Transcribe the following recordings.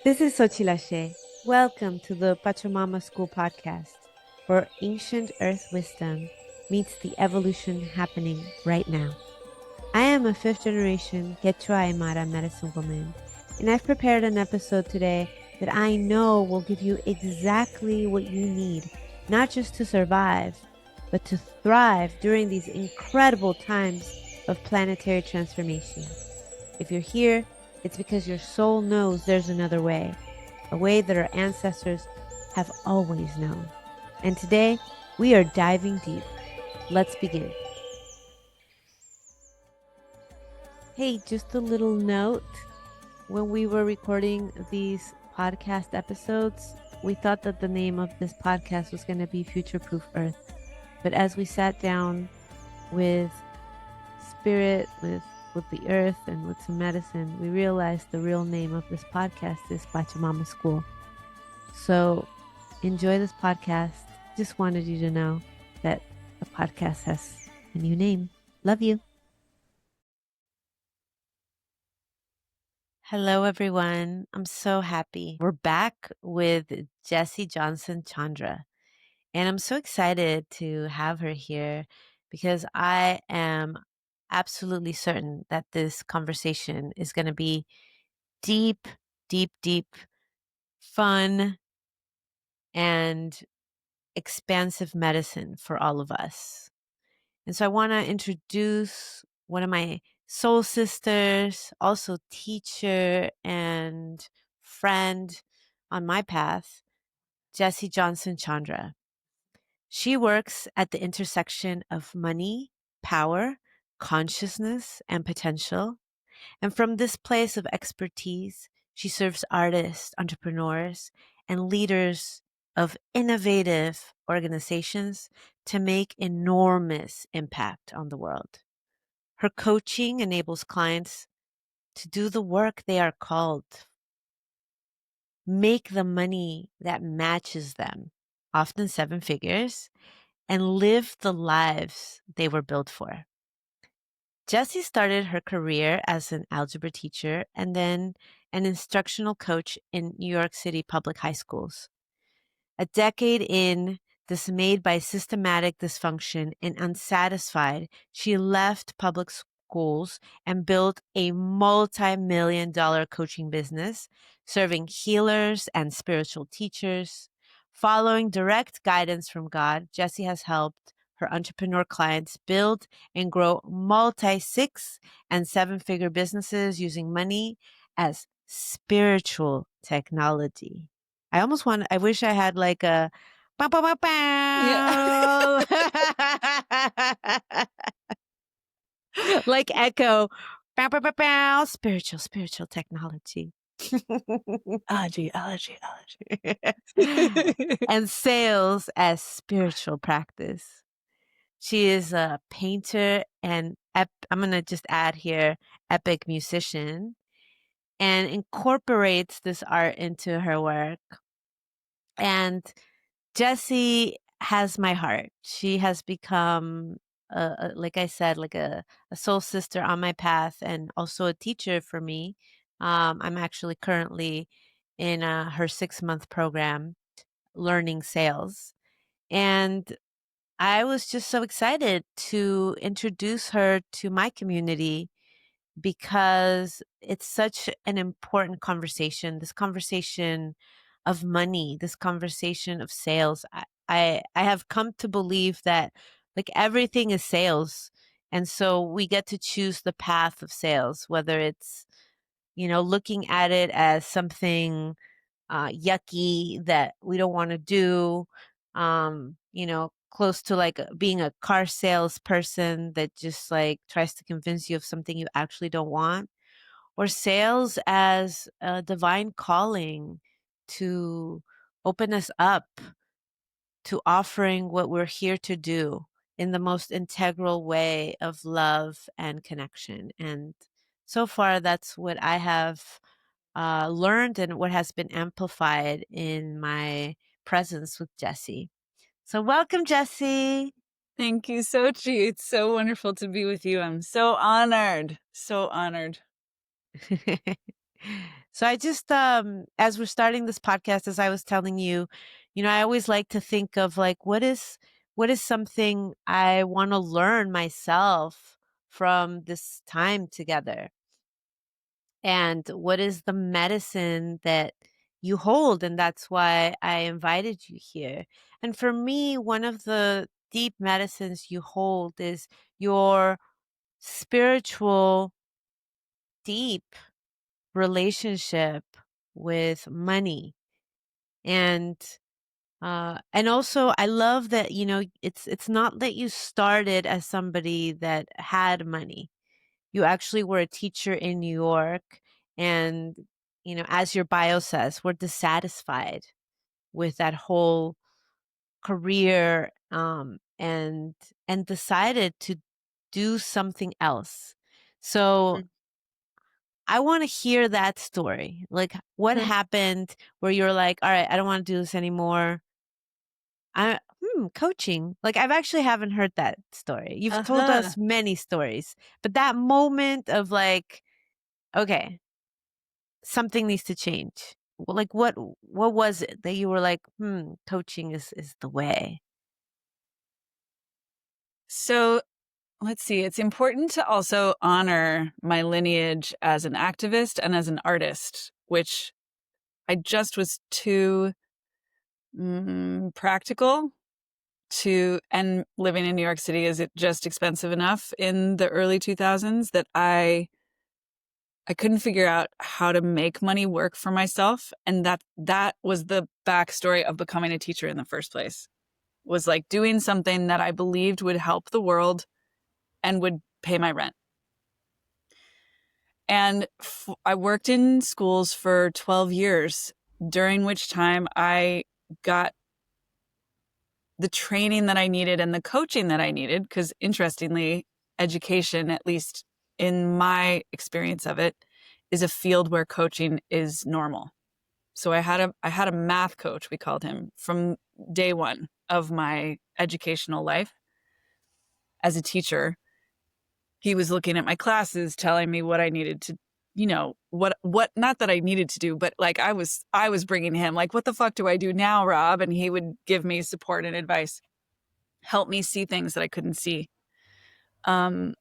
This is Xóchitl Ashé. Welcome to the Pachamama School podcast, where ancient earth wisdom meets the evolution happening right now. I am a fifth generation Quechua-Aymara medicine woman, and I've prepared an episode today that I know will give you exactly what you need, not just to survive, but to thrive during these incredible times of planetary transformation. If you're here, it's because your soul knows there's another way, a way that our ancestors have always known. And today, we are diving deep. Let's begin. Hey, just a little note. When we were recording these podcast episodes, we thought that the name of this podcast was going to be Future Proof Earth. But as we sat down with spirit, with the earth, and with some medicine, we realized the real name of this podcast is Pachamama School. So enjoy this podcast. Just wanted you to know that the podcast has a new name. Love you. Hello, everyone. I'm so happy. We're back with Jesse Johnson Chandra. And I'm so excited to have her here because I am absolutely certain that this conversation is going to be deep, fun, and expansive medicine for all of us. And so I want to introduce one of my soul sisters, also teacher and friend on my path, Jesse Johnson Chandra. She works at the intersection of money, power, consciousness, and potential. And from this place of expertise, she serves artists, entrepreneurs, and leaders of innovative organizations to make enormous impact on the world. Her coaching enables clients to do the work they are called, make the money that matches them, often seven figures, and live the lives they were built for. Jessie started her career as an algebra teacher and then an instructional coach in New York City public high schools. A decade in, dismayed by systematic dysfunction and unsatisfied, she left public schools and built a multi-million-dollar coaching business, serving healers and spiritual teachers. Following direct guidance from God, Jessie has helped her entrepreneur clients build and grow multi-six and seven-figure businesses using money as spiritual technology. I wish I had like a bow, bow, bow, bow. Like echo. Bow, bow, bow, bow. Spiritual technology. Allergy. And sales as spiritual practice. She is a painter and I'm going to just add here, epic musician, and incorporates this art into her work. And Jessie has my heart. She has become, like I said, like a soul sister on my path and also a teacher for me. I'm actually currently in her 6-month program learning sales. And I was just so excited to introduce her to my community because it's such an important conversation, this conversation of money, this conversation of sales. I have come to believe that like everything is sales. And so we get to choose the path of sales, whether it's, looking at it as something yucky that we don't want to do, close to like being a car salesperson that just like tries to convince you of something you actually don't want, or sales as a divine calling to open us up to offering what we're here to do in the most integral way of love and connection. And so far, that's what I have learned and what has been amplified in my presence with Jesse. So welcome, Jesse. Thank you, Sochi. It's so wonderful to be with you. I'm so honored. So honored. So I just as we're starting this podcast, as I was telling you, I always like to think of like what is something I want to learn myself from this time together. And what is the medicine that you hold? And that's why I invited you here. And for me, one of the deep medicines you hold is your spiritual, deep relationship with money. And also I love that, it's not that you started as somebody that had money. You actually were a teacher in New York, and as your bio says, were dissatisfied with that whole career, and decided to do something else. So Mm. I want to hear that story. Like, what Okay. happened where you're like, all right, I don't want to do this anymore. Coaching. Like, I've actually haven't heard that story. You've told Uh-huh. us many stories, but that moment of like, okay, something needs to change. Like, what was it that you were like, coaching is the way? So let's see. It's important to also honor my lineage as an activist and as an artist, which I just was too practical to, and living in New York City, is it just expensive enough in the early 2000s that I couldn't figure out how to make money work for myself. And that was the backstory of becoming a teacher in the first place, was like doing something that I believed would help the world and would pay my rent. And I worked in schools for 12 years, during which time I got the training that I needed and the coaching that I needed. Because interestingly, education, at least in my experience of it, is a field where coaching is normal. So I had a math coach, we called him, from day one of my educational life as a teacher. He was looking at my classes, telling me what I needed to, what not that I needed to do, but like I was bringing him like, what the fuck do I do now, Rob? And he would give me support and advice, help me see things that I couldn't see. Um,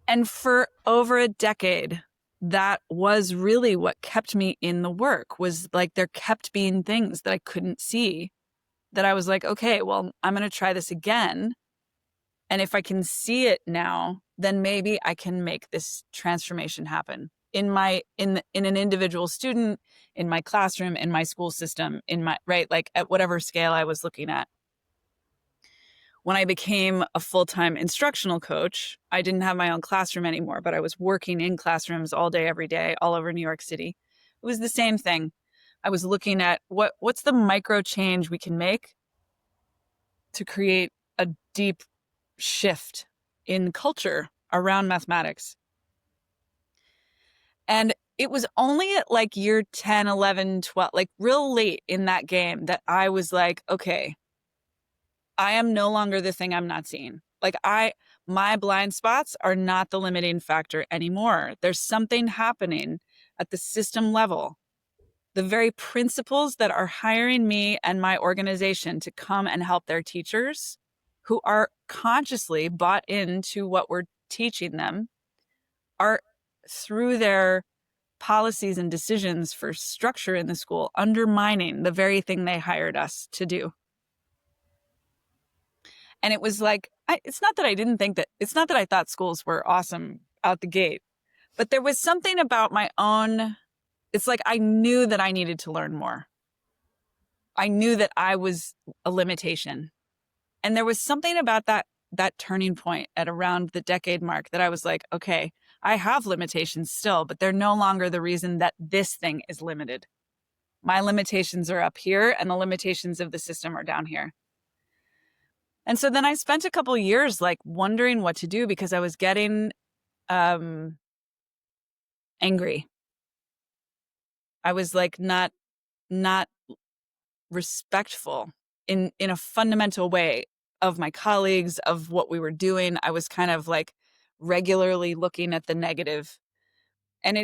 and for over a decade, that was really what kept me in the work, was like there kept being things that I couldn't see, that I was like, okay, well, I'm going to try this again. And if I can see it now, then maybe I can make this transformation happen in an individual student, in my classroom, in my school system, in my, right, like at whatever scale I was looking at. When I became a full-time instructional coach, I didn't have my own classroom anymore, but I was working in classrooms all day, every day, all over New York City. It was the same thing. I was looking at what's the micro change we can make to create a deep shift in culture around mathematics. And it was only at like year 10, 11, 12, like real late in that game, that I was like, okay, I am no longer the thing I'm not seeing. Like my blind spots are not the limiting factor anymore. There's something happening at the system level. The very principals that are hiring me and my organization to come and help their teachers, who are consciously bought into what we're teaching them, are, through their policies and decisions for structure in the school, undermining the very thing they hired us to do. And it was like, it's not that I didn't think that, it's not that I thought schools were awesome out the gate, but there was something about my own, it's like I knew that I needed to learn more. I knew that I was a limitation. And there was something about that turning point at around the decade mark that I was like, okay, I have limitations still, but they're no longer the reason that this thing is limited. My limitations are up here and the limitations of the system are down here. And so then I spent a couple years like wondering what to do, because I was getting angry. I was like not respectful in a fundamental way of my colleagues, of what we were doing. I was kind of like regularly looking at the negative. And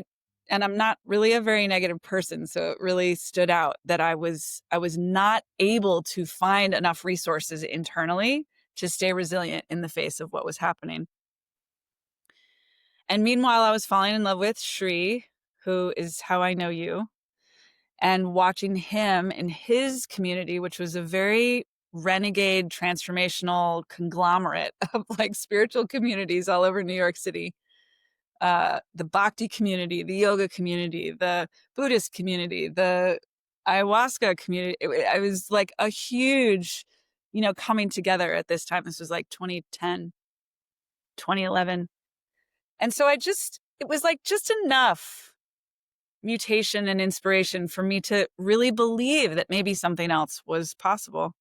and I'm not really a very negative person, so it really stood out that I was not able to find enough resources internally to stay resilient in the face of what was happening. And meanwhile, I was falling in love with Shri, who is how I know you, and watching him in his community, which was a very renegade transformational conglomerate of like spiritual communities all over New York City. The Bhakti community, the yoga community, the Buddhist community, the ayahuasca community. It was like a huge, coming together at this time. This was like 2010, 2011. And so it was like just enough mutation and inspiration for me to really believe that maybe something else was possible.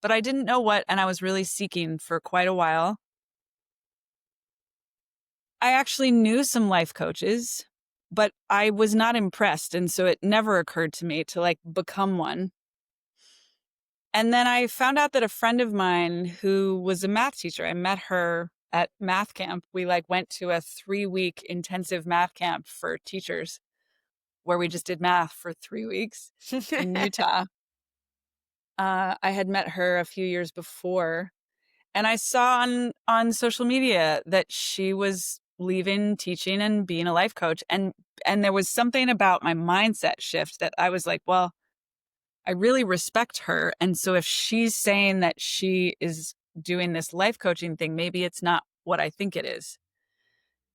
But I didn't know what, and I was really seeking for quite a while. I actually knew some life coaches, but I was not impressed. And so it never occurred to me to like become one. And then I found out that a friend of mine who was a math teacher, I met her at math camp. We like went to a 3-week intensive math camp for teachers where we just did math for 3 weeks in Utah. I had met her a few years before, and I saw on social media that she was leaving teaching and being a life coach, and there was something about my mindset shift that I was like, well, I really respect her, and so if she's saying that she is doing this life coaching thing, maybe it's not what I think it is.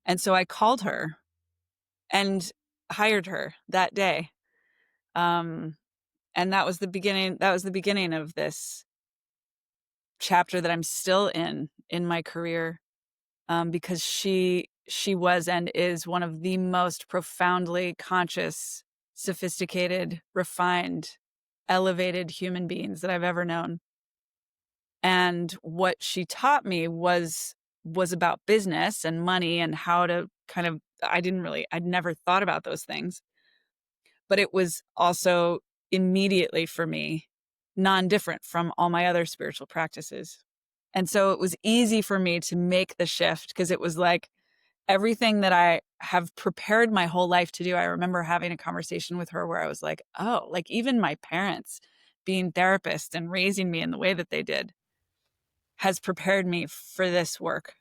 And so I called her and hired her that day. And that was the beginning of this chapter that I'm still in my career, because she was and is one of the most profoundly conscious, sophisticated, refined, elevated human beings that I've ever known. And what she taught me was about business and money and how to kind of, I'd never thought about those things. But it was also immediately for me non-different from all my other spiritual practices. And so it was easy for me to make the shift because it was like everything that I have prepared my whole life to do. I remember having a conversation with her where I was like, oh, like even my parents being therapists and raising me in the way that they did has prepared me for this work.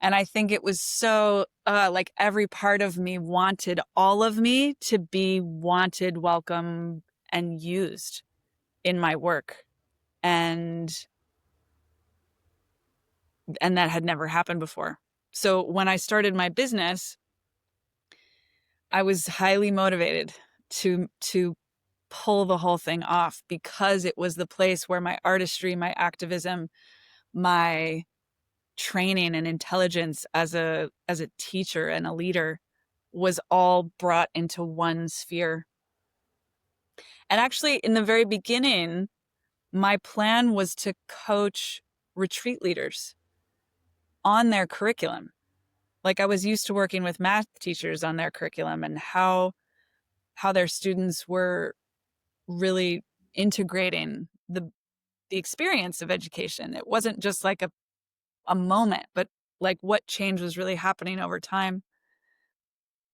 And I think it was so like every part of me wanted all of me to be wanted, welcome, and used in my work. And that had never happened before. So when I started my business, I was highly motivated to pull the whole thing off because it was the place where my artistry, my activism, my training and intelligence as a teacher and a leader was all brought into one sphere. And actually, in the very beginning, my plan was to coach retreat leaders on their curriculum. Like I was used to working with math teachers on their curriculum and how their students were really integrating the experience of education. It wasn't just like a moment, but like what change was really happening over time.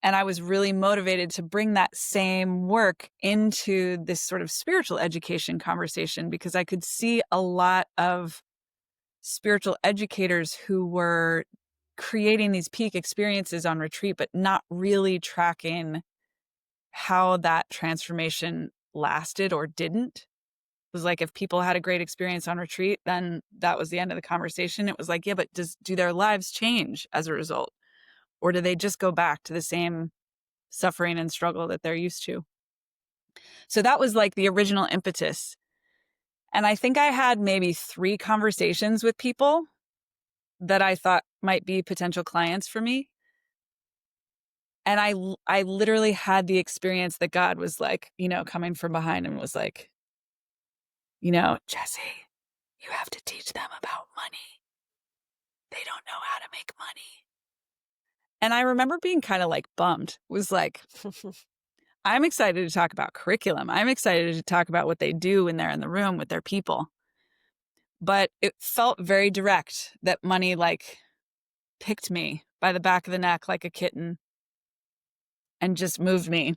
And I was really motivated to bring that same work into this sort of spiritual education conversation because I could see a lot of spiritual educators who were creating these peak experiences on retreat, but not really tracking how that transformation lasted or didn't. It was like if people had a great experience on retreat, then that was the end of the conversation. It was like, yeah, but do their lives change as a result? Or do they just go back to the same suffering and struggle that they're used to? So that was like the original impetus. And I think I had maybe 3 conversations with people that I thought might be potential clients for me. And I literally had the experience that God was like, coming from behind and was like, Jesse, you have to teach them about money. They don't know how to make money. And I remember being kind of like bummed. It was like, I'm excited to talk about curriculum. I'm excited to talk about what they do when they're in the room with their people. But it felt very direct that money like picked me by the back of the neck like a kitten and just moved me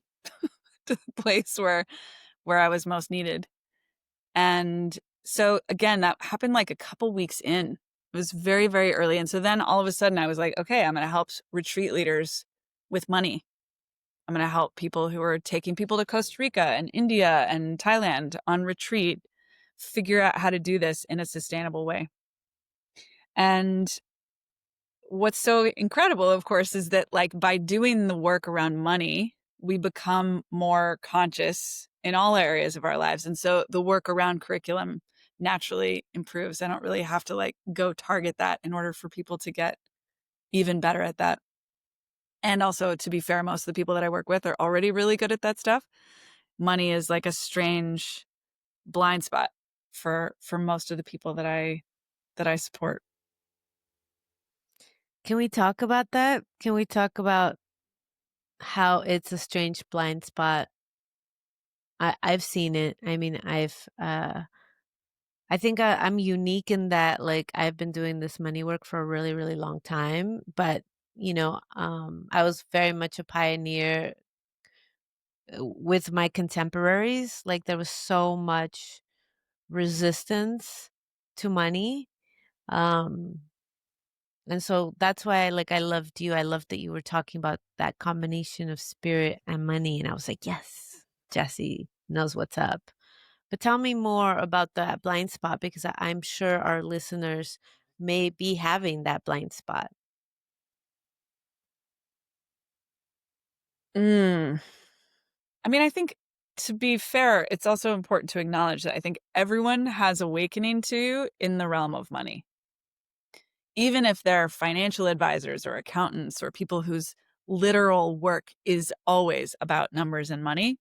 to the place where I was most needed. And so again, that happened like a couple weeks in. It was very, very early. And so then all of a sudden I was like, okay, I'm going to help retreat leaders with money. I'm going to help people who are taking people to Costa Rica and India and Thailand on retreat figure out how to do this in a sustainable way. And what's so incredible, of course, is that like by doing the work around money, we become more conscious in all areas of our lives. And so the work around curriculum naturally improves. I don't really have to like go target that in order for people to get even better at that. And also, to be fair, most of the people that I work with are already really good at that stuff. Money is like a strange blind spot for most of the people that I support. Can we talk about that? Can we talk about how it's a strange blind spot? I've seen it. I mean, I think I'm unique in that, like, I've been doing this money work for a really, really long time, but I was very much a pioneer with my contemporaries. Like, there was so much resistance to money. Um, and so that's why I loved you. I loved that you were talking about that combination of spirit and money. And I was like, yes, Jesse knows what's up. But tell me more about that blind spot because I'm sure our listeners may be having that blind spot. Mm. I mean, I think to be fair, it's also important to acknowledge that I think everyone has awakening to in the realm of money. Even if they're financial advisors or accountants or people whose literal work is always about numbers and money,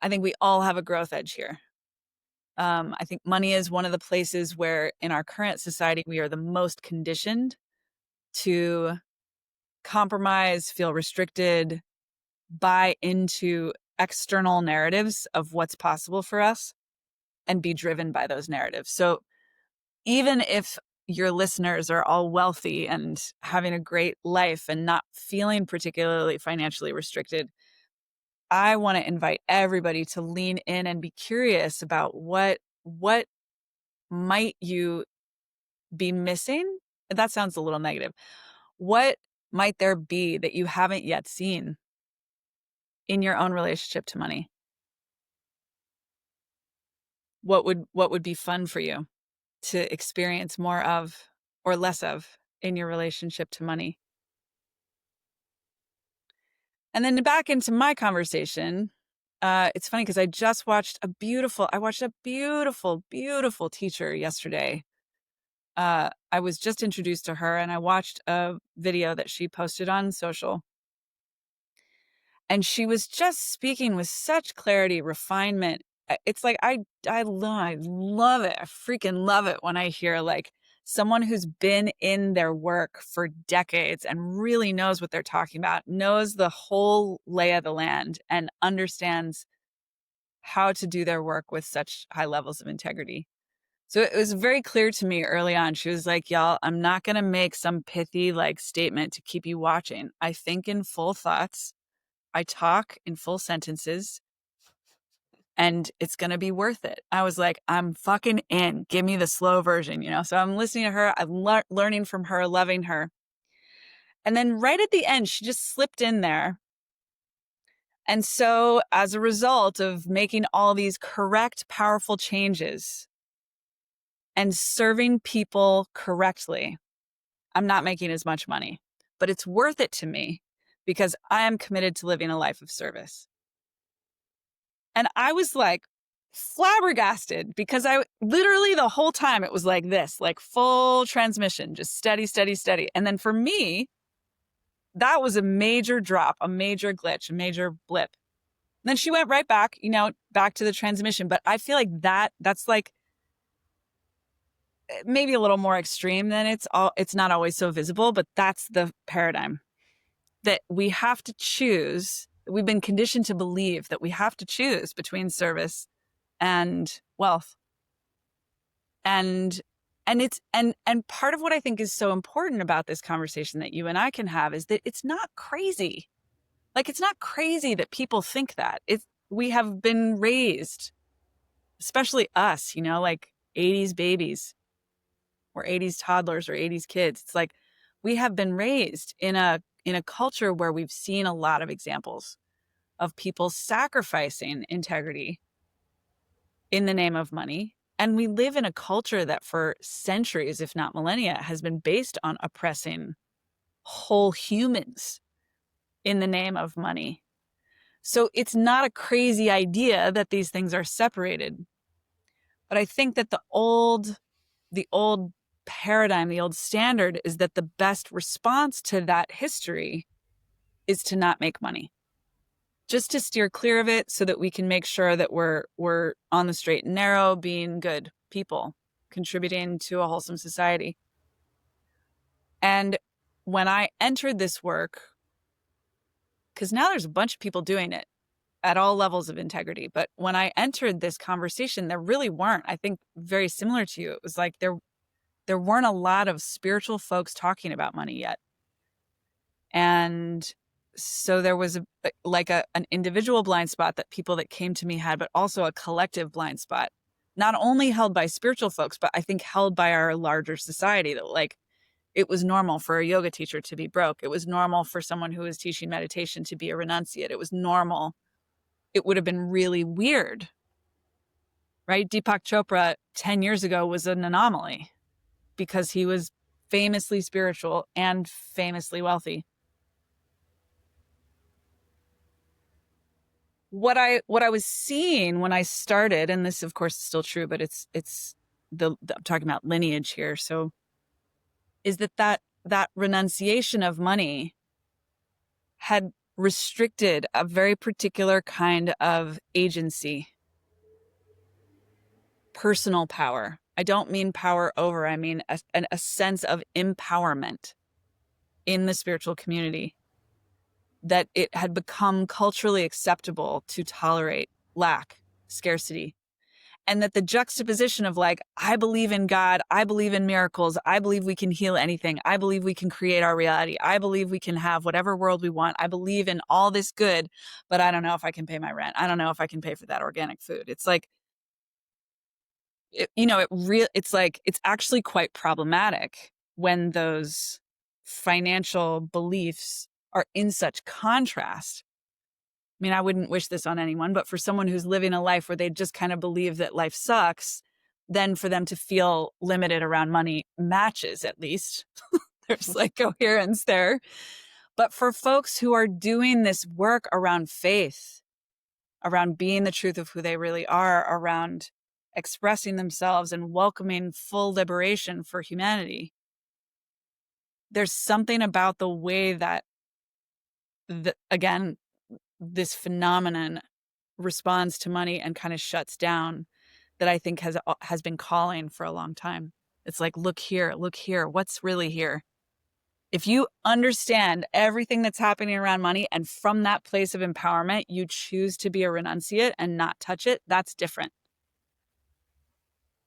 I think we all have a growth edge here. I think money is one of the places where in our current society, we are the most conditioned to compromise, feel restricted, buy into external narratives of what's possible for us and be driven by those narratives. So even if your listeners are all wealthy and having a great life and not feeling particularly financially restricted, I want to invite everybody to lean in and be curious about what might you be missing? That sounds a little negative. What might there be that you haven't yet seen in your own relationship to money? What would be fun for you to experience more of or less of in your relationship to money? And then back into my conversation, it's funny because I watched a beautiful, beautiful teacher yesterday. I was just introduced to her and I watched a video that she posted on social. And she was just speaking with such clarity, refinement. It's like I love it. I freaking love it when I hear like someone who's been in their work for decades and really knows what they're talking about, knows the whole lay of the land and understands how to do their work with such high levels of integrity. So it was very clear to me early on. She was like, y'all, I'm not going to make some pithy like statement to keep you watching. I think in full thoughts. I talk in full sentences and it's going to be worth it. I was like, I'm fucking in. Give me the slow version, you know? So I'm listening to her. I'm learning from her, loving her. And then right at the end, she just slipped in there. And so as a result of making all these correct, powerful changes and serving people correctly, I'm not making as much money, but it's worth it to me because I am committed to living a life of service. And I was like flabbergasted because I literally the whole time it was like this, like full transmission, just steady, steady, steady. And then for me, that was a major drop, a major glitch, a major blip. And then she went right back, back to the transmission. But I feel like that's like maybe a little more extreme than it's not always so visible, but that's the paradigm that we have to choose. We've been conditioned to believe that we have to choose between service and wealth. And part of what I think is so important about this conversation that you and I can have is that it's not crazy. Like, it's not crazy that people think that. We have been raised, especially us, like 80s babies or 80s toddlers or 80s kids. It's like we have been raised in a culture where we've seen a lot of examples of people sacrificing integrity in the name of money. And we live in a culture that for centuries, if not millennia, has been based on oppressing whole humans in the name of money. So it's not a crazy idea that these things are separated. But I think that the old paradigm, the old standard is that the best response to that history is to not make money. Just to steer clear of it so that we can make sure that we're on the straight and narrow, being good people, contributing to a wholesome society. And when I entered this work, because now there's a bunch of people doing it at all levels of integrity, but when I entered this conversation, there really weren't. I think very similar to you. It was like there weren't a lot of spiritual folks talking about money yet. And so there was an individual blind spot that people that came to me had, but also a collective blind spot, not only held by spiritual folks, but I think held by our larger society, that like it was normal for a yoga teacher to be broke. It was normal for someone who was teaching meditation to be a renunciate. It was normal. It would have been really weird, right? Deepak Chopra 10 years ago was an anomaly because he was famously spiritual and famously wealthy. What I was seeing when I started, and this of course is still true, but it's I'm talking about lineage here. So is that renunciation of money had restricted a very particular kind of agency, personal power. I don't mean power over, I mean a sense of empowerment in the spiritual community, that it had become culturally acceptable to tolerate lack, scarcity, and that the juxtaposition of like, I believe in God, I believe in miracles, I believe we can heal anything, I believe we can create our reality, I believe we can have whatever world we want, I believe in all this good, but I don't know if I can pay my rent, I don't know if I can pay for that organic food. It's like, it's like, it's actually quite problematic when those financial beliefs are in such contrast. I mean, I wouldn't wish this on anyone, but for someone who's living a life where they just kind of believe that life sucks, then for them to feel limited around money matches, at least. There's like coherence there. But for folks who are doing this work around faith, around being the truth of who they really are, around expressing themselves and welcoming full liberation for humanity, there's something about the way that, again, this phenomenon responds to money and kind of shuts down, that I think has been calling for a long time. It's like, look here, what's really here? If you understand everything that's happening around money, and from that place of empowerment, you choose to be a renunciate and not touch it, that's different.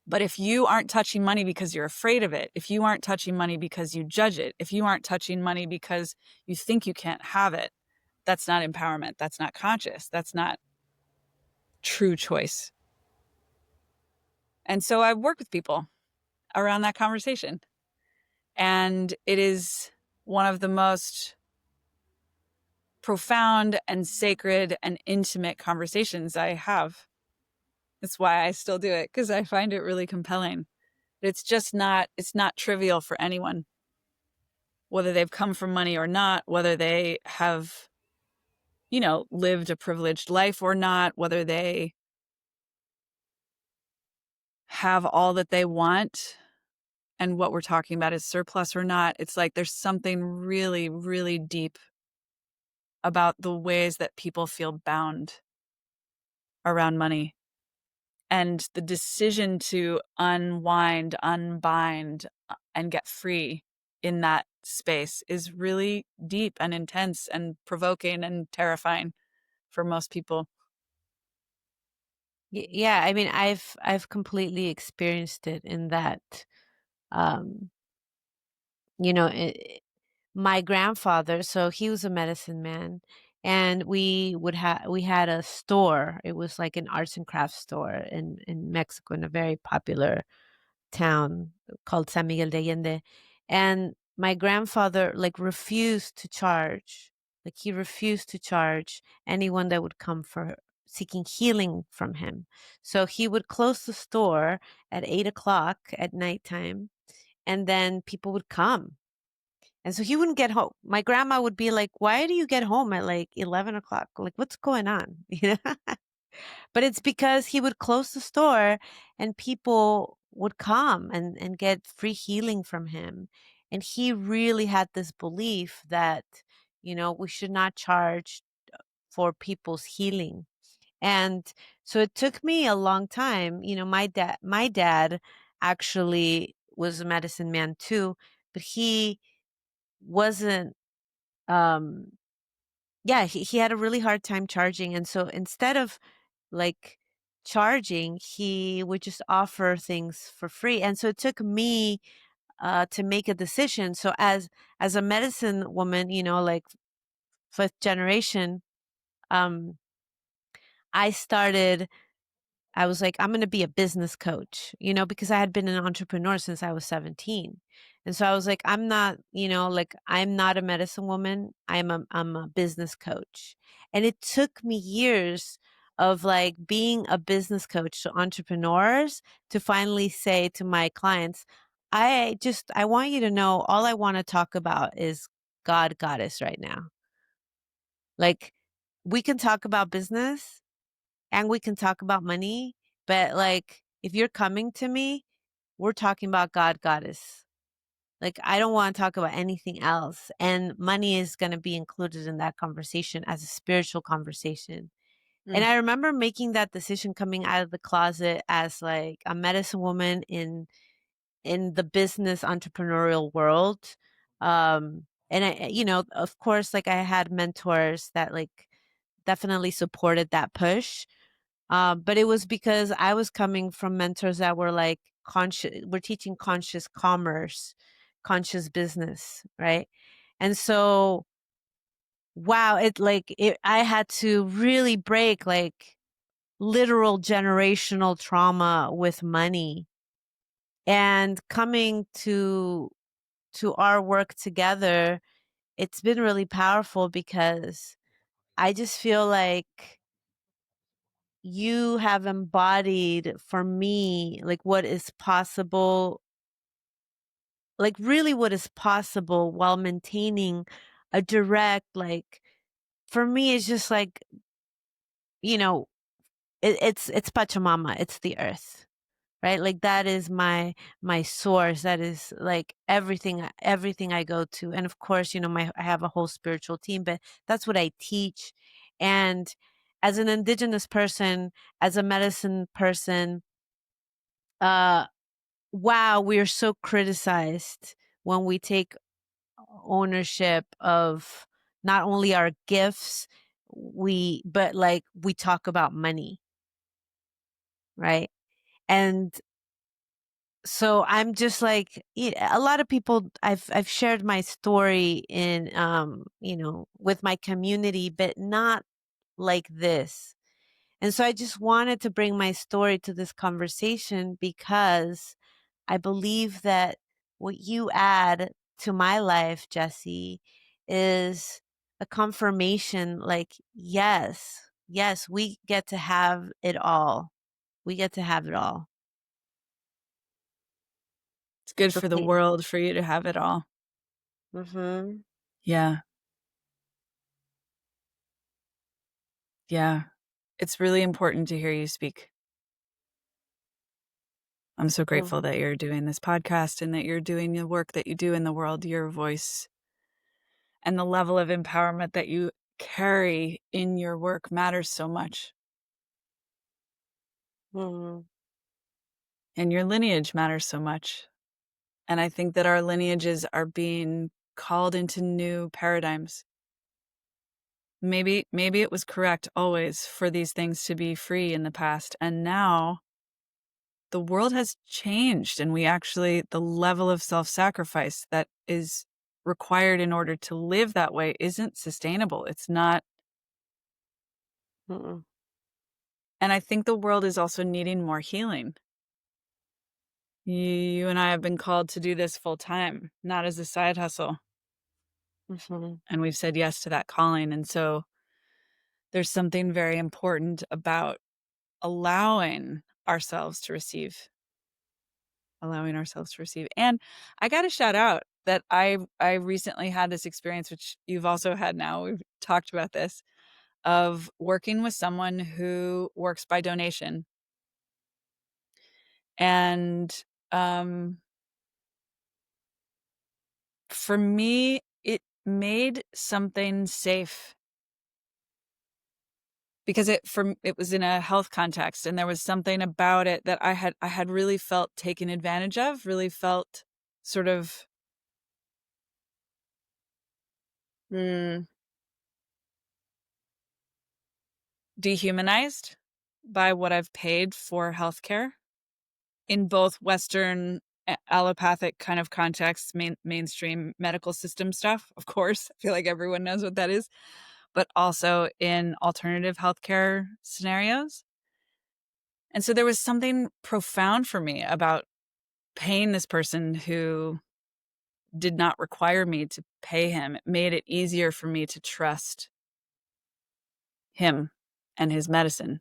But if you aren't touching money because you're afraid of it, if you aren't touching money because you judge it, if you aren't touching money because you think you can't have it, that's not empowerment. That's not conscious. That's not true choice. And so I work with people around that conversation. And it is one of the most profound and sacred and intimate conversations I have. That's why I still do it, because I find it really compelling. It's not trivial for anyone, whether they've come from money or not, whether they have, lived a privileged life or not, whether they have all that they want and what we're talking about is surplus or not. It's like there's something really, really deep about the ways that people feel bound around money. And the decision to unwind, unbind, and get free in that space is really deep and intense and provoking and terrifying for most people. Yeah, I mean, I've completely experienced it in that, um, you know, my grandfather, so he was a medicine man, And we had a store. It was like an arts and crafts store in Mexico, in a very popular town called San Miguel de Allende. And my grandfather like refused to charge. Like he refused to charge anyone that would come for seeking healing from him. So he would close the store at 8 o'clock at nighttime, and then people would come. And so he wouldn't get home. My grandma would be like, "Why do you get home at like 11 o'clock? Like, what's going on?" You know? But it's because he would close the store and people would come and get free healing from him. And he really had this belief that, we should not charge for people's healing. And so it took me a long time. My dad actually was a medicine man too, but he wasn't um yeah, he had a really hard time charging. And so instead of like charging, he would just offer things for free. And so it took me to make a decision. So as a medicine woman, like fifth generation, um, I started I was like, I'm going to be a business coach, because I had been an entrepreneur since I was 17. And so I was like, I'm not, like I'm not a medicine woman. I'm a business coach. And it took me years of like being a business coach to entrepreneurs to finally say to my clients, I want you to know all I want to talk about is God, goddess right now. Like we can talk about business and we can talk about money, but like if you're coming to me, we're talking about God, goddess. Like I don't want to talk about anything else. And money is going to be included in that conversation as a spiritual conversation. And Mm. I remember making that decision coming out of the closet as like a medicine woman in the business entrepreneurial world. And of course, like I had mentors that like definitely supported that push. But it was because I was coming from mentors that were like we're teaching conscious commerce, conscious business, right? And so, wow, I had to really break like literal generational trauma with money, and coming to our work together. It's been really powerful because I just feel like you have embodied for me like what is possible, like really what is possible while maintaining a direct, like for me it's just like, you know it's Pachamama, it's the earth, right? Like that is my source. That is like everything I go to. And of course, I have a whole spiritual team, but that's what I teach. And as an indigenous person, as a medicine person, uh wow, we are so criticized when we take ownership of not only our gifts, but like we talk about money, right? And so I'm just like, a lot of people, I've shared my story in with my community, but not like this. And so I just wanted to bring my story to this conversation because I believe that what you add to my life, Jesse, is a confirmation like, yes, yes, we get to have it all. We get to have it all. It's good So for the thank world for you to have it all. Mhm. Yeah. Yeah. It's really important to hear you speak. I'm so grateful Mhm. that you're doing this podcast and that you're doing the work that you do in the world. Your voice and the level of empowerment that you carry in your work matters so much. Mhm. And your lineage matters so much. And I think that our lineages are being called into new paradigms. Maybe it was correct always for these things to be free in the past. And now the world has changed, and the level of self-sacrifice that is required in order to live that way isn't sustainable. It's not Mm-mm. And I think the world is also needing more healing. You and I have been called to do this full time, not as a side hustle. Mhm. And we've said yes to that calling. And so there's something very important about allowing ourselves to receive, allowing ourselves to receive. And I got to shout out that I recently had this experience, which you've also had now. We've talked about this, of working with someone who works by donation. And for me, it made something safe because it was in a health context, and there was something about it that I had really felt taken advantage of, really felt sort of mm, dehumanized by what I've paid for healthcare in both Western allopathic kind of contexts, mainstream medical system stuff, of course. I feel like everyone knows what that is, but also in alternative healthcare scenarios. And so there was something profound for me about paying this person who did not require me to pay him. It made it easier for me to trust him and his medicine.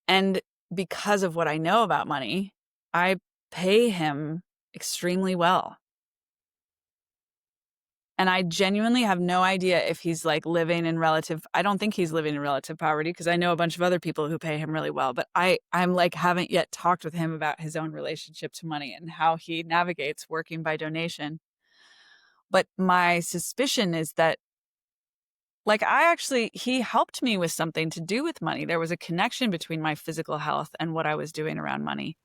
And because of what I know about money, I pay him extremely well. And I genuinely have no idea if he's like living in relative, I don't think he's living in relative poverty because I know a bunch of other people who pay him really well, but I'm like haven't yet talked with him about his own relationship to money and how he navigates working by donation. But my suspicion is that like he helped me with something to do with money. There was a connection between my physical health and what I was doing around money.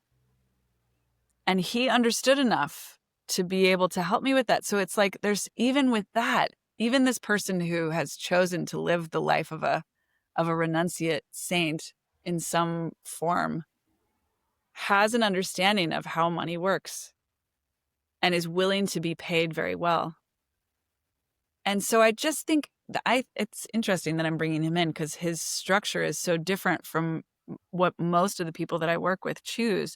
And he understood enough to be able to help me with that. So it's like there's even with that, even this person who has chosen to live the life of a renunciate saint in some form has an understanding of how money works and is willing to be paid very well. And so I just think that it's interesting that I'm bringing him in because his structure is so different from what most of the people that I work with choose.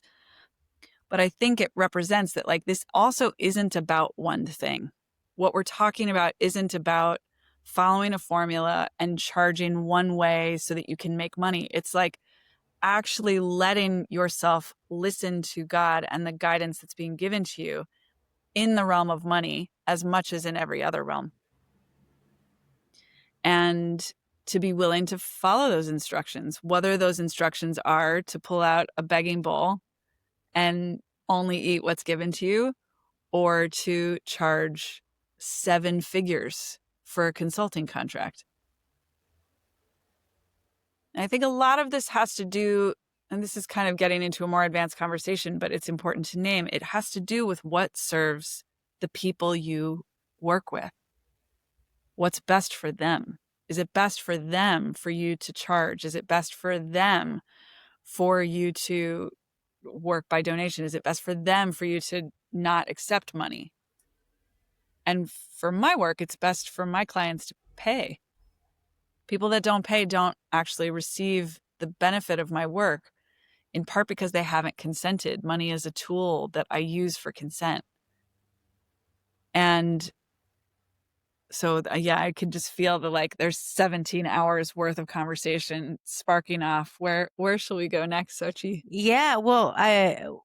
But I think it represents that like this also isn't about one thing. What we're talking about isn't about following a formula and charging one way so that you can make money. It's like actually letting yourself listen to God and the guidance that's being given to you in the realm of money as much as in every other realm. And to be willing to follow those instructions, whether those instructions are to pull out a begging bowl and only eat what's given to you, or to charge 7 figures for a consulting contract. And I think a lot of this has to do, and this is kind of getting into a more advanced conversation, but it's important to name, it has to do with what serves the people you work with. What's best for them? Is it best for them for you to charge? Is it best for them for you to work by donation? Is it best for them for you to not accept money? And for my work, it's best for my clients to pay. People that don't pay don't actually receive the benefit of my work, in part because they haven't consented. Money is a tool that I use for consent. And so, yeah, I could just feel the like there's 17 hours worth of conversation sparking off. Where shall we go next, Xochitl? Yeah, well,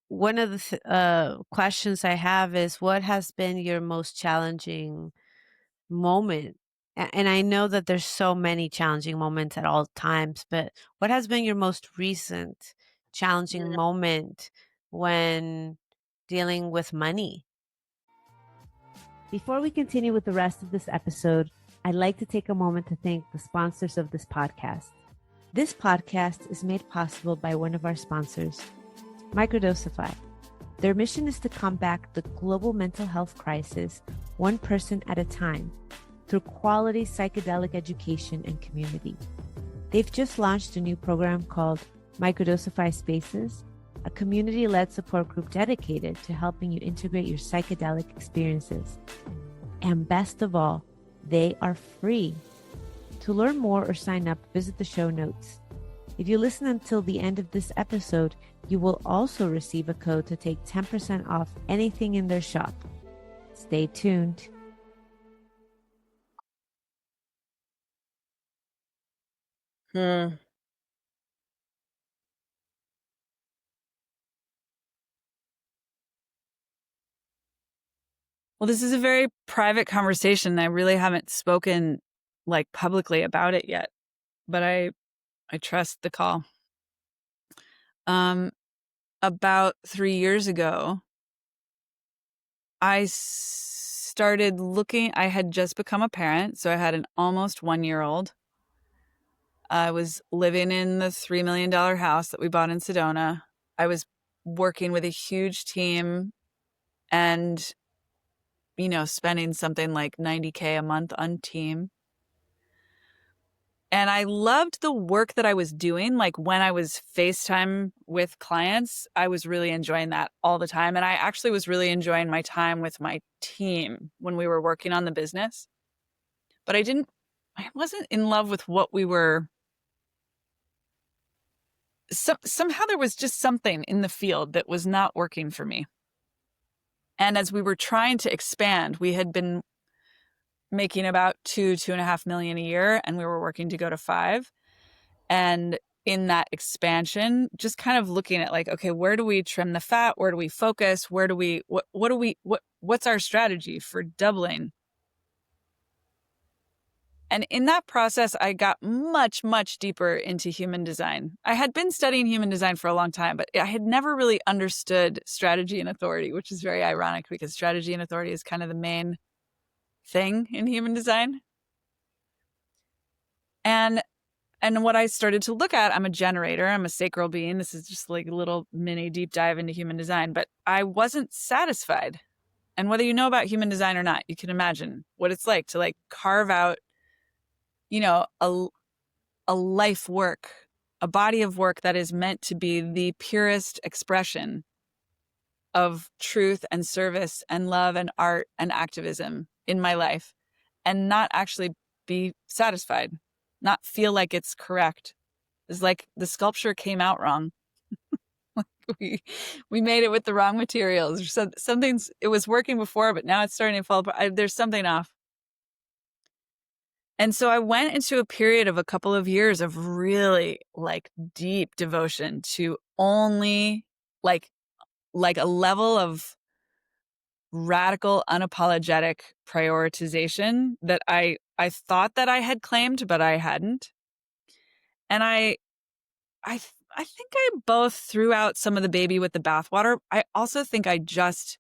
one of the questions I have is what has been your most challenging moment? And I know that there's so many challenging moments at all times, but what has been your most recent challenging moment when dealing with money? Before we continue with the rest of this episode, I'd like to take a moment to thank the sponsors of this podcast. This podcast is made possible by one of our sponsors, Microdosify. Their mission is to combat the global mental health crisis one person at a time through quality psychedelic education and community. They've just launched a new program called Microdosify Spaces, a community-led support group dedicated to helping you integrate your psychedelic experiences. And best of all, they are free. To learn more or sign up, visit the show notes. If you listen until the end of this episode, you will also receive a code to take 10% off anything in their shop. Stay tuned. Well, this is a very private conversation. I really haven't spoken like publicly about it yet, but I trust the call. About 3 years ago, I started looking. I had just become a parent, so I had an almost 1-year-old. I was living in the $3 million house that we bought in Sedona. I was working with a huge team and, spending something like $90K a month on team. And I loved the work that I was doing. Like when I was FaceTime with clients, I was really enjoying that all the time. And I actually was really enjoying my time with my team when we were working on the business. But I wasn't in love with what we were. Somehow there was just something in the field that was not working for me. And as we were trying to expand, we had been making about 2.5 million a year, and we were working to go to 5. And in that expansion, just kind of looking at like, okay, where do we trim the fat? Where do we focus? What's our strategy for doubling? And in that process, I got much, much deeper into human design. I had been studying human design for a long time, but I had never really understood strategy and authority, which is very ironic because strategy and authority is kind of the main thing in human design. And what I started to look at, I'm a generator, I'm a sacral being. This is just like a little mini deep dive into human design, but I wasn't satisfied. And whether you know about human design or not, you can imagine what it's like to like carve out, a life work, a body of work that is meant to be the purest expression of truth and service and love and art and activism in my life, and not actually be satisfied, not feel like it's correct. It's like the sculpture came out wrong. we made it with the wrong materials. So it was working before, but now it's starting to fall apart. There's something off. And so I went into a period of a couple of years of really like deep devotion to only like a level of radical, unapologetic prioritization that I thought that I had claimed, but I hadn't. And I think I both threw out some of the baby with the bathwater. I also think I just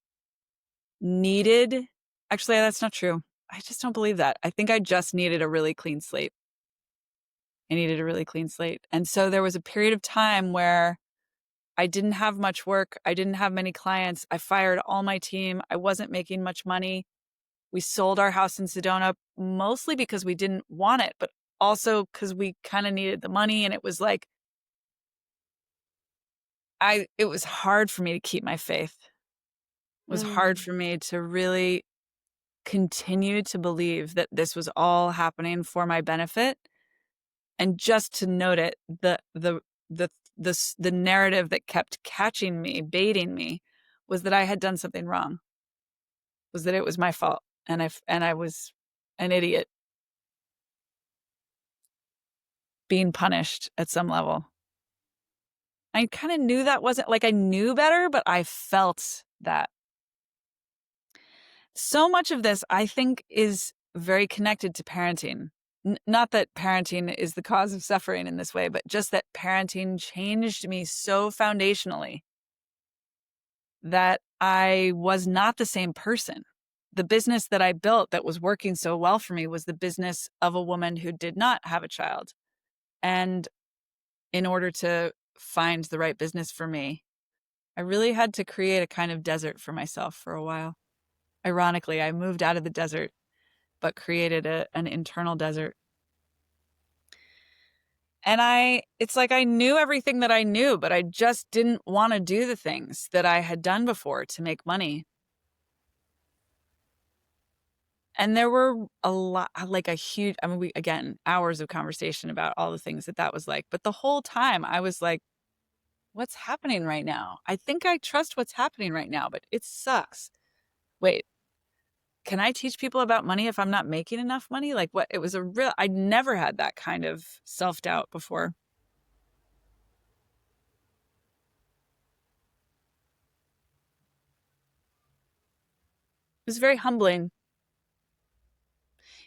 needed, actually, that's not true. I just don't believe that. I think I just needed a really clean slate. I needed a really clean slate. And so there was a period of time where I didn't have much work. I didn't have many clients. I fired all my team. I wasn't making much money. We sold our house in Sedona mostly because we didn't want it, but also because we kind of needed the money. And it was like, it was hard for me to keep my faith. It was hard for me to really continue to believe that this was all happening for my benefit. And just to note it, the narrative that kept catching me, baiting me, was that I had done something wrong, was that it was my fault. And I was an idiot being punished at some level. I kind of knew that wasn't like I knew better, but I felt that. So much of this, I think, is very connected to parenting. Not that parenting is the cause of suffering in this way, but just that parenting changed me so foundationally that I was not the same person. The business that I built that was working so well for me was the business of a woman who did not have a child. And in order to find the right business for me, I really had to create a kind of desert for myself for a while. Ironically, I moved out of the desert, but created an internal desert. And it's like I knew everything that I knew, but I just didn't want to do the things that I had done before to make money. And there were a lot, like a huge, I mean, we, again, hours of conversation about all the things that that was like. But the whole time I was like, what's happening right now? I think I trust what's happening right now, but it sucks. Wait, can I teach people about money if I'm not making enough money? Like what? It was a real, I never had that kind of self doubt before. It was very humbling.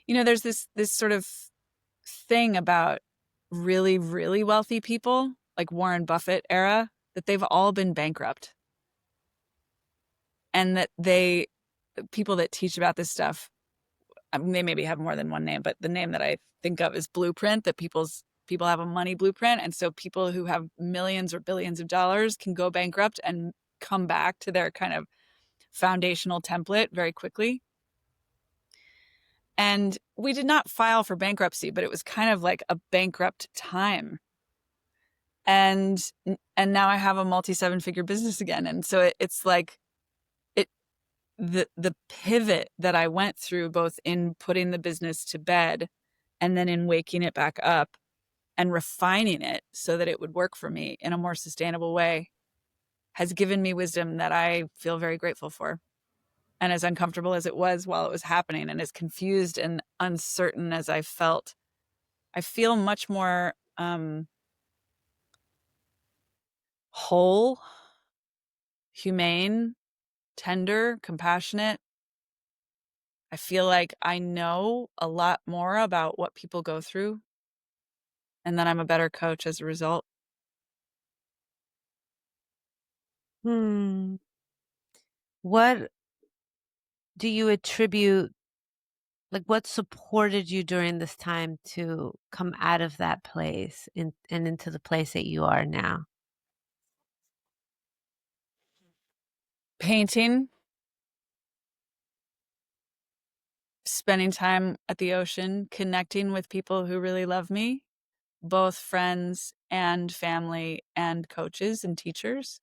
You know, there's this sort of thing about really, really wealthy people, like Warren Buffett era, that they've all been bankrupt. And that people that teach about this stuff, I mean, they maybe have more than one name, but the name that I think of is blueprint, that people have a money blueprint. And so people who have millions or billions of dollars can go bankrupt and come back to their kind of foundational template very quickly. And we did not file for bankruptcy, but it was kind of like a bankrupt time. And now I have a multi-7-figure business again. And so it's like the pivot that I went through, both in putting the business to bed and then in waking it back up and refining it so that it would work for me in a more sustainable way, has given me wisdom that I feel very grateful for. And as uncomfortable as it was while it was happening, and as confused and uncertain as I felt, I feel much more whole, humane, tender, compassionate. I feel like I know a lot more about what people go through, and then I'm a better coach as a result. Hmm. What do you attribute, like, what supported you during this time to come out of that place and into the place that you are now? Painting, spending time at the ocean, connecting with people who really love me, both friends and family and coaches and teachers.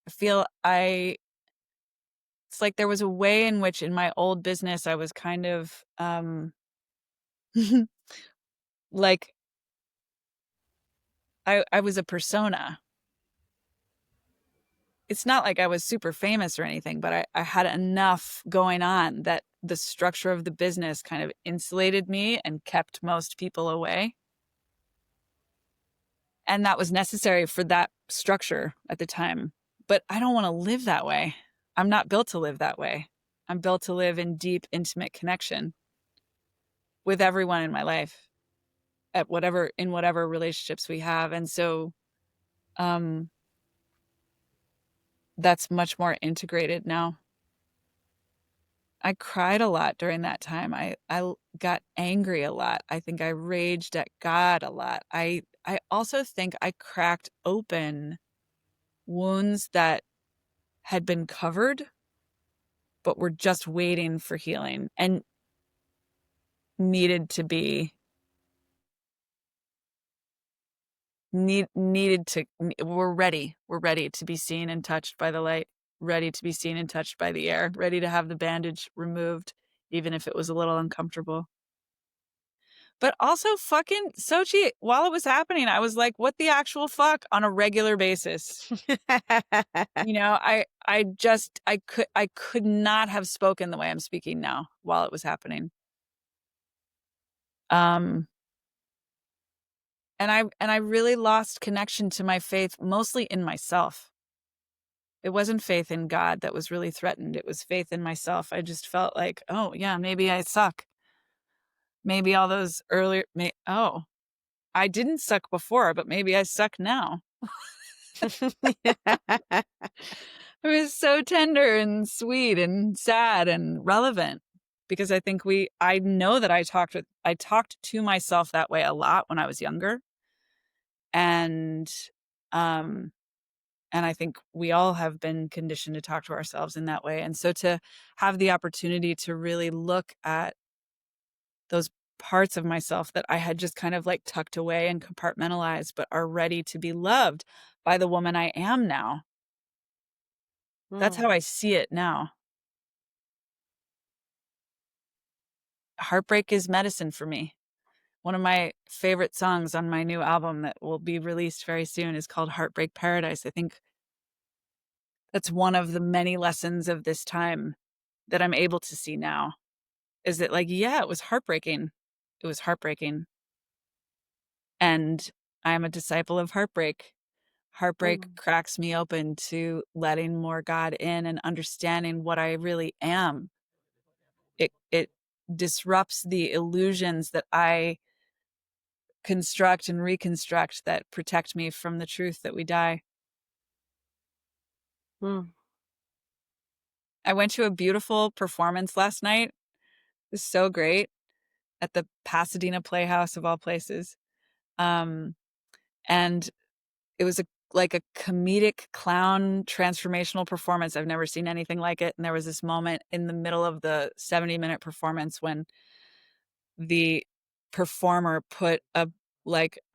I feel it's like there was a way in which in my old business I was kind of like I was a persona. It's not like I was super famous or anything, but I had enough going on that the structure of the business kind of insulated me and kept most people away. And that was necessary for that structure at the time. But I don't want to live that way. I'm not built to live that way. I'm built to live in deep, intimate connection with everyone in my life in whatever relationships we have. And so um that's much more integrated now. I cried a lot during that time. I got angry a lot. I think I raged at God a lot. I also think I cracked open wounds that had been covered but were just waiting for healing and needed to be needed to we're ready to be seen and touched by the light, ready to be seen and touched by the air, ready to have the bandage removed even if it was a little uncomfortable. But also fucking Sochi, while it was happening, I was like, what the actual fuck, on a regular basis. You know, I could not have spoken the way I'm speaking now while it was happening. Um and I really lost connection to my faith, mostly in myself. It wasn't faith in God that was really threatened. It was faith in myself. I just felt like, oh yeah, maybe I suck. Maybe all those earlier oh, I didn't suck before, but maybe I suck now. It was so tender and sweet and sad and relevant, because I know that I talked to myself that way a lot when I was younger. And um and I think we all have been conditioned to talk to ourselves in that way. And so to have the opportunity to really look at those parts of myself that I had just kind of like tucked away and compartmentalized, but are ready to be loved by the woman I am now. That's Mm. how I see it now. Heartbreak is medicine for me. One of my favorite songs on my new album that will be released very soon is called Heartbreak Paradise. I think that's one of the many lessons of this time that I'm able to see now, is that, like, yeah, it was heartbreaking. It was heartbreaking. And I'm a disciple of heartbreak. Heartbreak Mm. cracks me open to letting more God in and understanding what I really am. It disrupts the illusions that I construct and reconstruct that protect me from the truth that we die. Mm. I went to a beautiful performance last night. It was so great at the Pasadena Playhouse of all places. And it was like a comedic clown transformational performance. I've never seen anything like it. And there was this moment in the middle of the 70-minute performance when the performer put a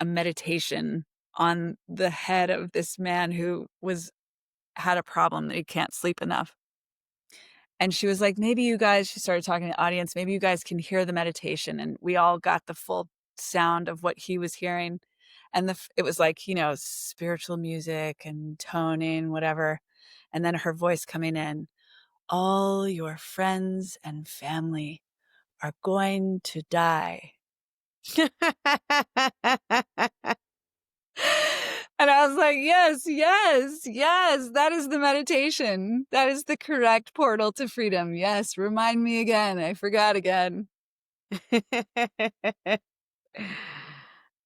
meditation on the head of this man who had a problem that he can't sleep enough. And she was like, maybe you guys, she started talking to the audience, maybe you guys can hear the meditation. And we all got the full sound of what he was hearing. And it was like, spiritual music and toning, whatever. And then her voice coming in, all your friends and family are going to die. And I was like, yes, yes, yes, that is the meditation. That is the correct portal to freedom. Yes, remind me again. I forgot again.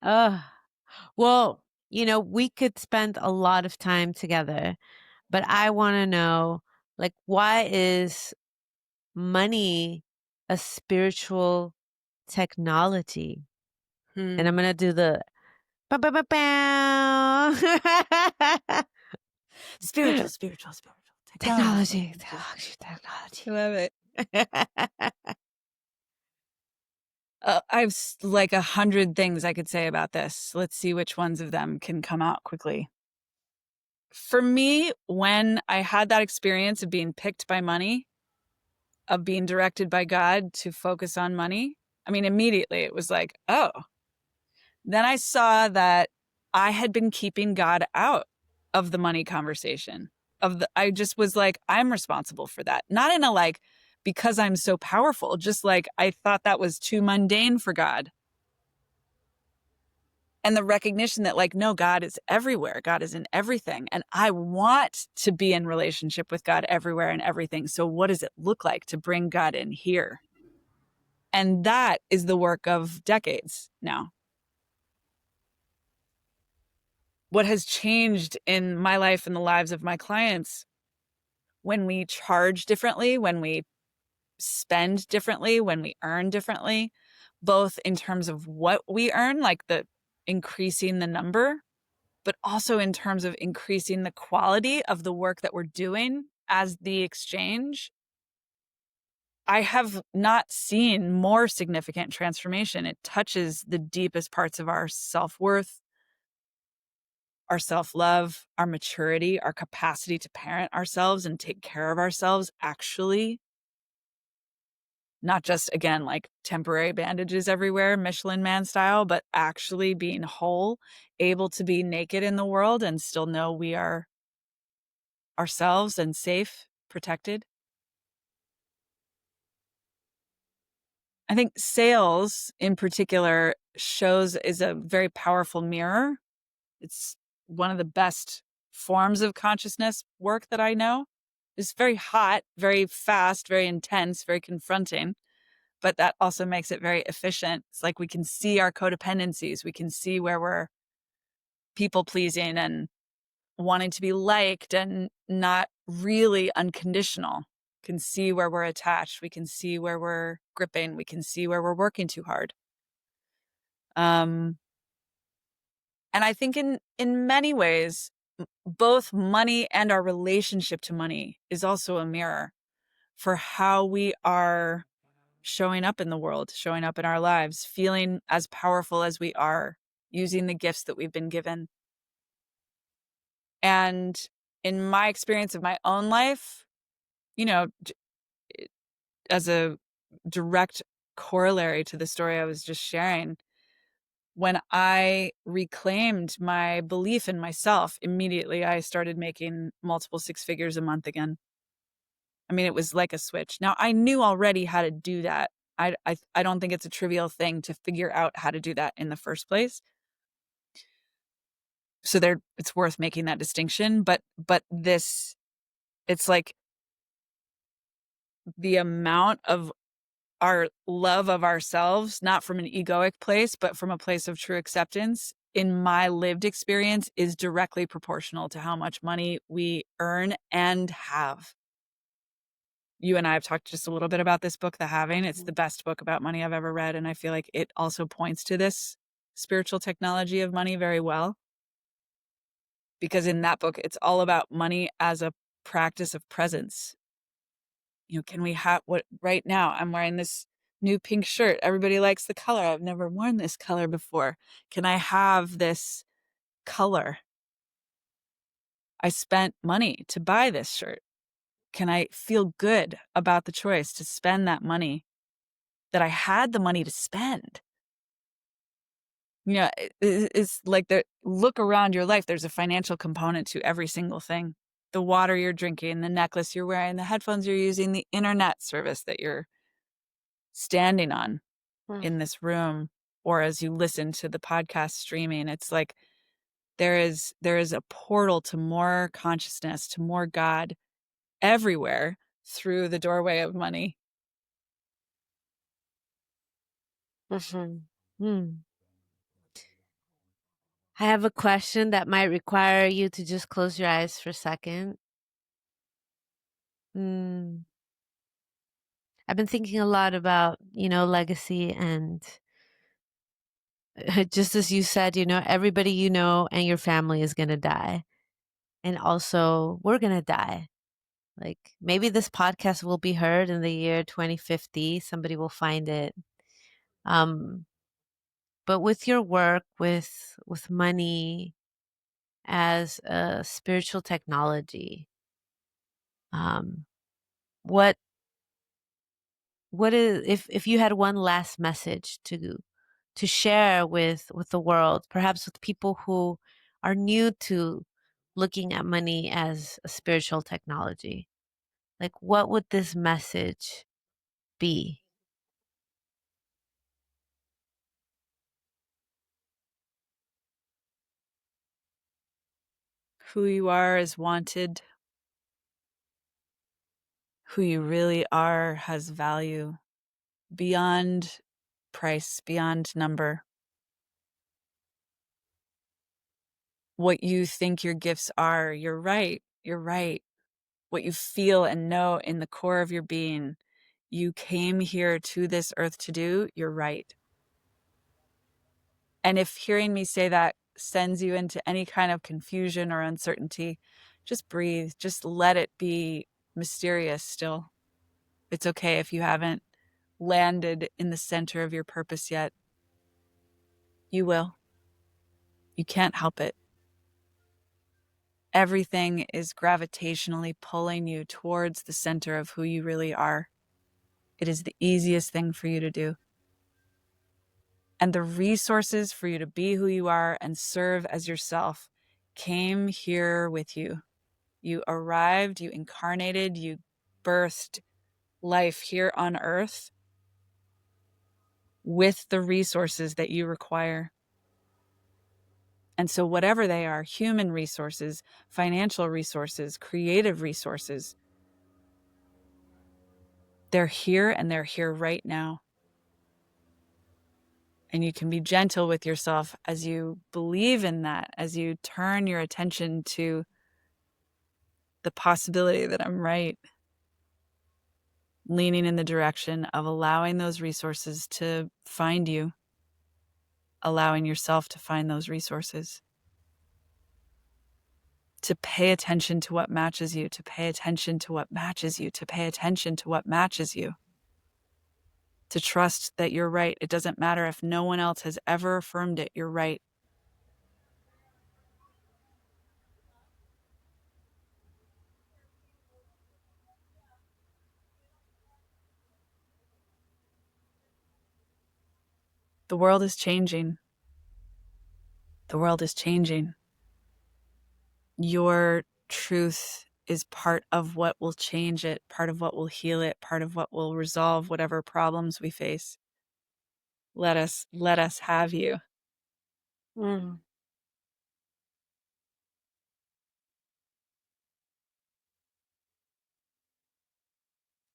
Ugh. Well, we could spend a lot of time together, but I want to know, like, why is money a spiritual technology? And I'm gonna do the bow, bow, bow, bow. Spiritual. Technology. I love it. I've like 100 things I could say about this. Let's see which ones of them can come out quickly. For me, when I had that experience of being picked by money, of being directed by God to focus on money, I mean, immediately it was like, oh. Then I saw that I had been keeping God out of the money conversation. I just was like, I'm responsible for that. Not in a like, because I'm so powerful, just like I thought that was too mundane for God. And the recognition that, like, no, God is everywhere. God is in everything. And I want to be in relationship with God everywhere and everything. So what does it look like to bring God in here? And that is the work of decades now. What has changed in my life and the lives of my clients, when we charge differently, when we spend differently, when we earn differently, both in terms of what we earn, like the increasing the number, but also in terms of increasing the quality of the work that we're doing as the exchange. I have not seen more significant transformation. It touches the deepest parts of our self-worth, our self-love, our maturity, our capacity to parent ourselves and take care of ourselves, actually. Not just, again, like temporary bandages everywhere, Michelin Man style, but actually being whole, able to be naked in the world and still know we are ourselves and safe, protected. I think sales in particular is a very powerful mirror. It's one of the best forms of consciousness work that I know. It's very hot, very fast, very intense, very confronting, but that also makes it very efficient. It's like we can see our codependencies. We can see where we're people pleasing and wanting to be liked and not really unconditional. Can see where we're attached. We can see where we're gripping. We can see where we're working too hard. And I think in many ways, both money and our relationship to money is also a mirror for how we are showing up in the world, showing up in our lives, feeling as powerful as we are, using the gifts that we've been given. And in my experience of my own life, as a direct corollary to the story I was just sharing. When I reclaimed my belief in myself, immediately I started making multiple six figures a month again. I mean, it was like a switch. Now, I knew already how to do that. I don't think it's a trivial thing to figure out how to do that in the first place. So it's worth making that distinction. But this, it's like the amount of our love of ourselves, not from an egoic place, but from a place of true acceptance, in my lived experience, is directly proportional to how much money we earn and have. You and I have talked just a little bit about this book, The Having. It's the best book about money I've ever read. And I feel like it also points to this spiritual technology of money very well. Because in that book, it's all about money as a practice of presence. Can we have what right now I'm wearing this new pink shirt. Everybody likes the color. I've never worn this color before. Can I have this color? I spent money to buy this shirt. Can I feel good about the choice to spend that money that I had the money to spend? It's like look around your life. There's a financial component to every single thing. The water you're drinking, the necklace you're wearing, the headphones you're using, the internet service that you're standing on in this room, or as you listen to the podcast streaming. It's like there is a portal to more consciousness, to more God everywhere through the doorway of money. Hmm. I have a question that might require you to just close your eyes for a second. Mm. I've been thinking a lot about, legacy, and just as you said, everybody you know and your family is going to die. And also, we're going to die. Like, maybe this podcast will be heard in the year 2050. Somebody will find it. Um, but with your work with money as a spiritual technology, um, what is, if you had one last message to share with the world, perhaps with people who are new to looking at money as a spiritual technology, like what would this message be? Who you are is wanted. Who you really are has value beyond price, beyond number. What you think your gifts are, you're right. You're right. What you feel and know in the core of your being, you came here to this earth to do, you're right. And if hearing me say that sends you into any kind of confusion or uncertainty, just breathe. Just let it be mysterious still. It's okay if you haven't landed in the center of your purpose yet. You will. You can't help it. Everything is gravitationally pulling you towards the center of who you really are. It is the easiest thing for you to do. And the resources for you to be who you are and serve as yourself came here with you. You arrived, you incarnated, you birthed life here on earth with the resources that you require. And so, whatever they are, human resources, financial resources, creative resources, they're here and they're here right now. And you can be gentle with yourself as you believe in that, as you turn your attention to the possibility that I'm right, leaning in the direction of allowing those resources to find you, allowing yourself to find those resources, to pay attention to what matches you, to pay attention to what matches you, to pay attention to what matches you, to trust that you're right. It doesn't matter if no one else has ever affirmed it, you're right. The world is changing. The world is changing. Your truth is part of what will change it, part of what will heal it, part of what will resolve whatever problems we face. Let us have you. Mm.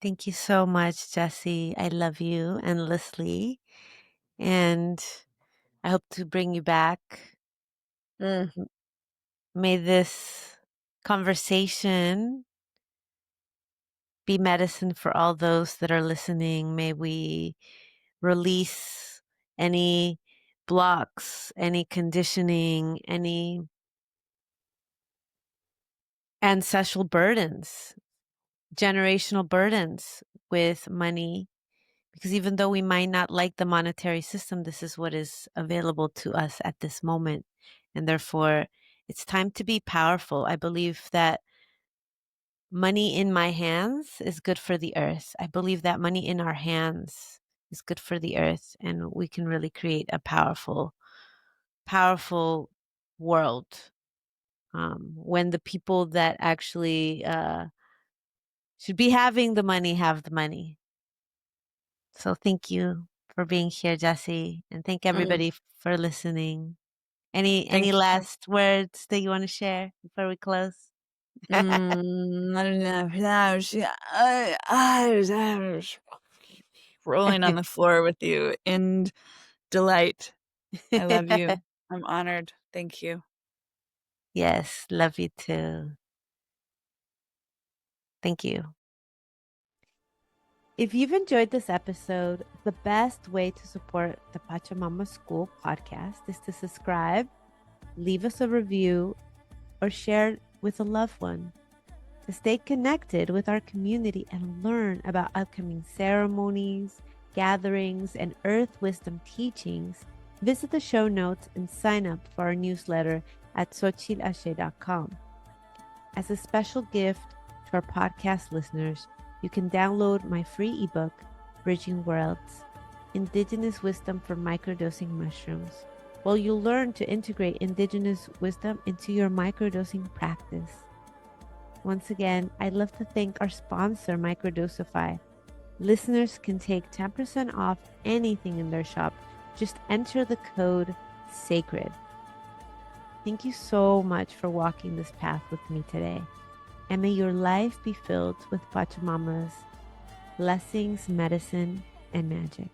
Thank you so much, Jesse. I love you endlessly. And I hope to bring you back. May this conversation be medicine for all those that are listening. May we release any blocks, any conditioning, any ancestral burdens, generational burdens with money. Because even though we might not like the monetary system, this is what is available to us at this moment. And therefore, it's time to be powerful. I believe that money in my hands is good for the earth. I believe that money in our hands is good for the earth, and we can really create a powerful, powerful world when the people that actually should be having the money have the money. So thank you for being here, Jesse, and thank everybody for listening. Any Thank last words that you want to share before we close? I don't know. Rolling on the floor with you in delight. I love you. I'm honored. Thank you. Yes, love you too. Thank you. If you've enjoyed this episode, the best way to support the Pachamama School podcast is to subscribe, leave us a review, or share it with a loved one. To stay connected with our community and learn about upcoming ceremonies, gatherings, and earth wisdom teachings, visit the show notes and sign up for our newsletter at xochitlashe.com. As a special gift to our podcast listeners, you can download my free ebook, Bridging Worlds, Indigenous Wisdom for Microdosing Mushrooms, where you'll learn to integrate indigenous wisdom into your microdosing practice. Once again, I'd love to thank our sponsor, Microdosify. Listeners can take 10% off anything in their shop. Just enter the code SACRED. Thank you so much for walking this path with me today. And may your life be filled with Pachamama's blessings, medicine, and magic.